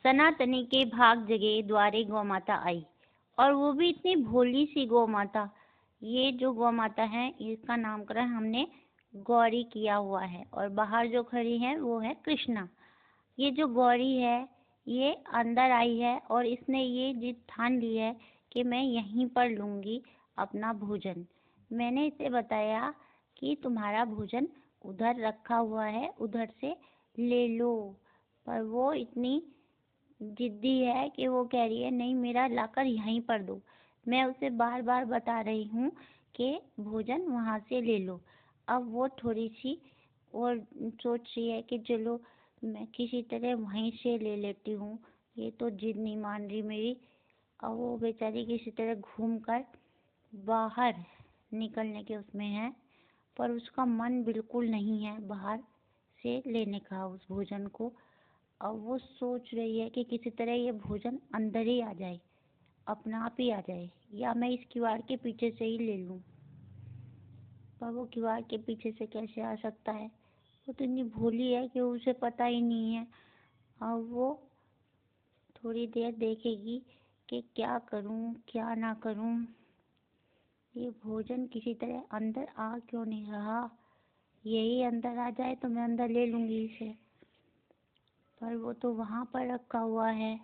सनातनी के भाग जगे द्वारे गौ माता आई, और वो भी इतनी भोली सी गौ माता। ये जो गौ माता है इसका नामकरण हमने गौरी किया हुआ है, और बाहर जो खड़ी है वो है कृष्णा। ये जो गौरी है ये अंदर आई है और इसने ये जिद ठान ली है कि मैं यहीं पर लूँगी अपना भोजन। मैंने इसे बताया कि तुम्हारा भोजन उधर रखा हुआ है, उधर से ले लो, पर वो इतनी जिद्दी है कि वो कह रही है नहीं, मेरा लाकर यहीं पर दो। मैं उसे बार बार बता रही हूँ कि भोजन वहाँ से ले लो। अब वो थोड़ी सी और सोच रही है कि चलो मैं किसी तरह वहीं से ले लेती हूँ, ये तो जिद नहीं मान रही मेरी। अब वो बेचारी किसी तरह घूम कर बाहर निकलने के उसमें है, पर उसका मन बिल्कुल नहीं है बाहर से लेने का उस भोजन को। अब वो सोच रही है कि किसी तरह ये भोजन अंदर ही आ जाए, अपना आप ही आ जाए, या मैं इस किवाड़ के पीछे से ही ले लूँ। पर वो किवाड़ के पीछे से कैसे आ सकता है? वो तो इतनी भोली है कि उसे पता ही नहीं है। अब वो थोड़ी देर देखेगी कि क्या करूं क्या ना करूं। ये भोजन किसी तरह अंदर आ क्यों नहीं रहा? यही अंदर आ जाए तो मैं अंदर ले लूंगी इसे, पर वो तो वहां पर रखा हुआ है।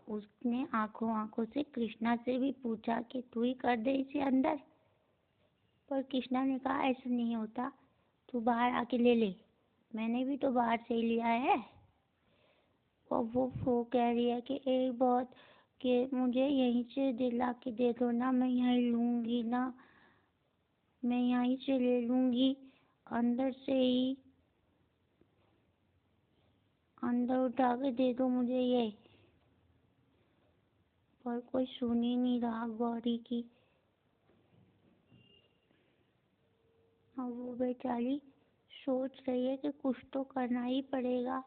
उसने आंखों आंखों से कृष्णा से भी पूछा कि तू ही कर दे इसे अंदर, पर कृष्णा ने कहा ऐसा नहीं होता, तू बाहर आके ले ले, मैंने भी तो बाहर से ही लिया है। और वो कह रही है कि एक बात, कि मुझे यहीं से दिला के दे दो ना, मैं यहीं लूंगी ना, मैं यहीं से ले लूंगी, अंदर से ही अंदर उठा के दे दो मुझे ये। पर कोई सुन ही नहीं रहा गौरी की। अब वो बेचारी सोच रही है कि कुछ तो करना ही पड़ेगा,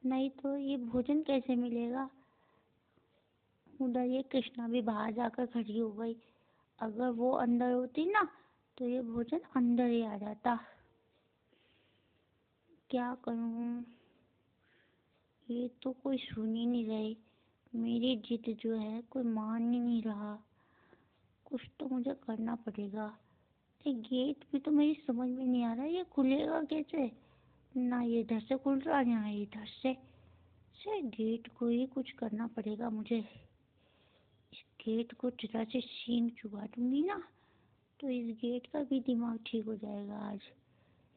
नहीं तो ये भोजन कैसे मिलेगा। उधर ये कृष्णा भी बाहर जाकर खड़ी हो गई। अगर वो अंदर होती ना तो ये भोजन अंदर ही आ जाता। क्या करूं, ये तो कोई सुन ही नहीं रही, मेरी जिद जो है कोई मान ही नहीं रहा। कुछ तो मुझे करना पड़ेगा। ये गेट भी तो मेरी समझ में नहीं आ रहा, ये खुलेगा कैसे? ना ये इधर से खुल रहा ना इधर से गेट को ही कुछ करना पड़ेगा मुझे। इस गेट को जरा से सींग चुबा दूंगी ना तो इस गेट का भी दिमाग ठीक हो जाएगा आज।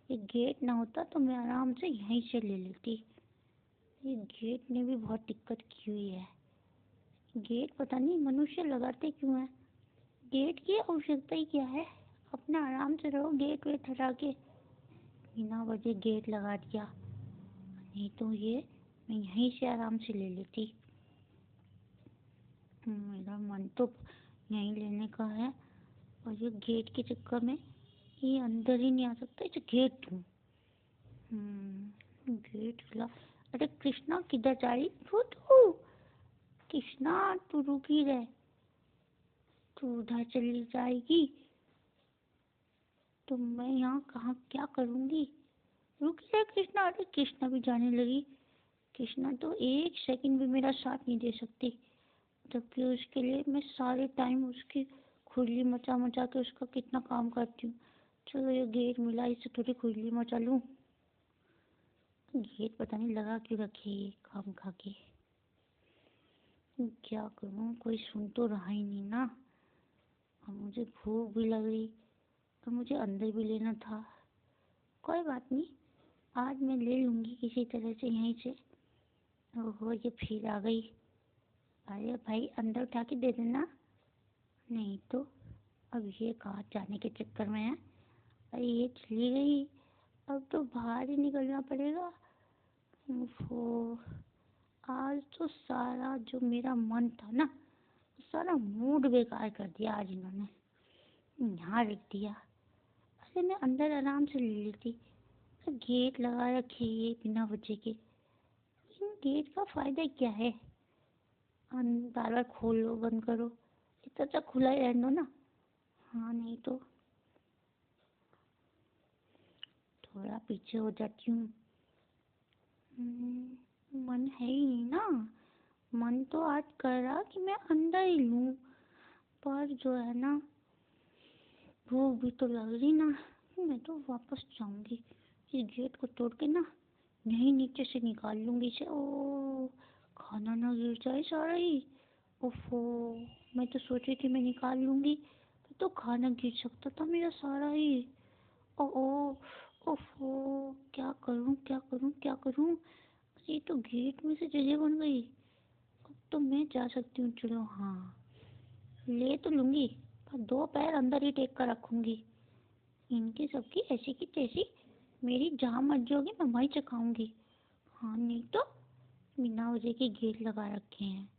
ये गेट ना होता तो मैं आराम से यहीं से ले लेती। ये गेट ने भी बहुत दिक्कत की हुई है। गेट पता नहीं मनुष्य लगाते क्यों है? गेट की आवश्यकता ही क्या है? अपना आराम से रहो, गेट वेट हटा के बिना वजह गेट लगा दिया। नहीं तो ये मैं यहीं से आराम से ले लेती। मेरा मन तो यहीं लेने का है, और ये गेट के चक्कर में ये अंदर ही नहीं आ सकता। इसे गेट दूँ। गेट खुला। अरे कृष्णा किधर जा रही तू? कृष्णा तू रुक ही रहे, तू उधर चली जाएगी तो मैं यहाँ कहाँ क्या करूँगी? रुक जा कृष्णा। अरे कृष्णा भी जाने लगी। कृष्णा तो एक सेकंड भी मेरा साथ नहीं दे सकती, जबकि उसके लिए मैं सारे टाइम उसकी खुजली मचा मचा के उसका कितना काम करती हूँ। चलो ये गेट मिला, इससे थोड़ी खुजली मचा लूँ। गेट पता नहीं लगा क्यों रखे ये काम खा के। क्या करूँ, कोई सुन तो रहा ही नहीं ना। अब मुझे भूख भी लग रही, और मुझे अंदर भी लेना था। कोई बात नहीं, आज मैं ले लूँगी किसी तरह से यहीं से। ओहो ये फिर आ गई। अरे भाई अंदर उठा के दे देना, नहीं तो अब ये कहाँ जाने के चक्कर में है। अरे ये चली गई, अब तो बाहर ही निकलना पड़ेगा। ओहो, आज तो सारा जो मेरा मन था ना, सारा मूड बेकार कर दिया आज इन्होंने। यहाँ रख दिया। अरे मैं अंदर आराम से ले लेती। तो गेट लगा रखे ये बिना वजह के। इन गेट का फायदा क्या है? बार बार खोल लो बंद करो, इतना अच्छा खुला ही रहने दो ना। हाँ नहीं तो थोड़ा पीछे हो जाती हूँ। मन है ही नहीं ना। मन तो आज कर रहा कि मैं अंदर ही लूं, पर जो है ना, भूख भी तो लग रही ना। मैं तो वापस जाऊंगी, इस गेट को तोड़ के ना यहीं नीचे से निकाल लूंगी इसे। ओ, खाना ना गिर जाए सारा ही। ओफो, मैं तो सोच रही थी मैं निकाल लूंगी, तो खाना गिर सकता था मेरा सारा ही। ओ ओ, ओफो, क्या करूं क्या करूं क्या करूं। ये तो गेट में से जगह बन गई। अब तो मैं जा सकती हूँ, चलो हाँ, ले तो लूंगी, पर 2 पैर अंदर ही टेक कर रखूंगी। इनकी सबकी ऐसी की तैसी, मेरी जहाँ मर्जी होगी मैं वहीं से खाऊंगी। हाँ नहीं तो, बिना वजह के गेट लगा रखे हैं।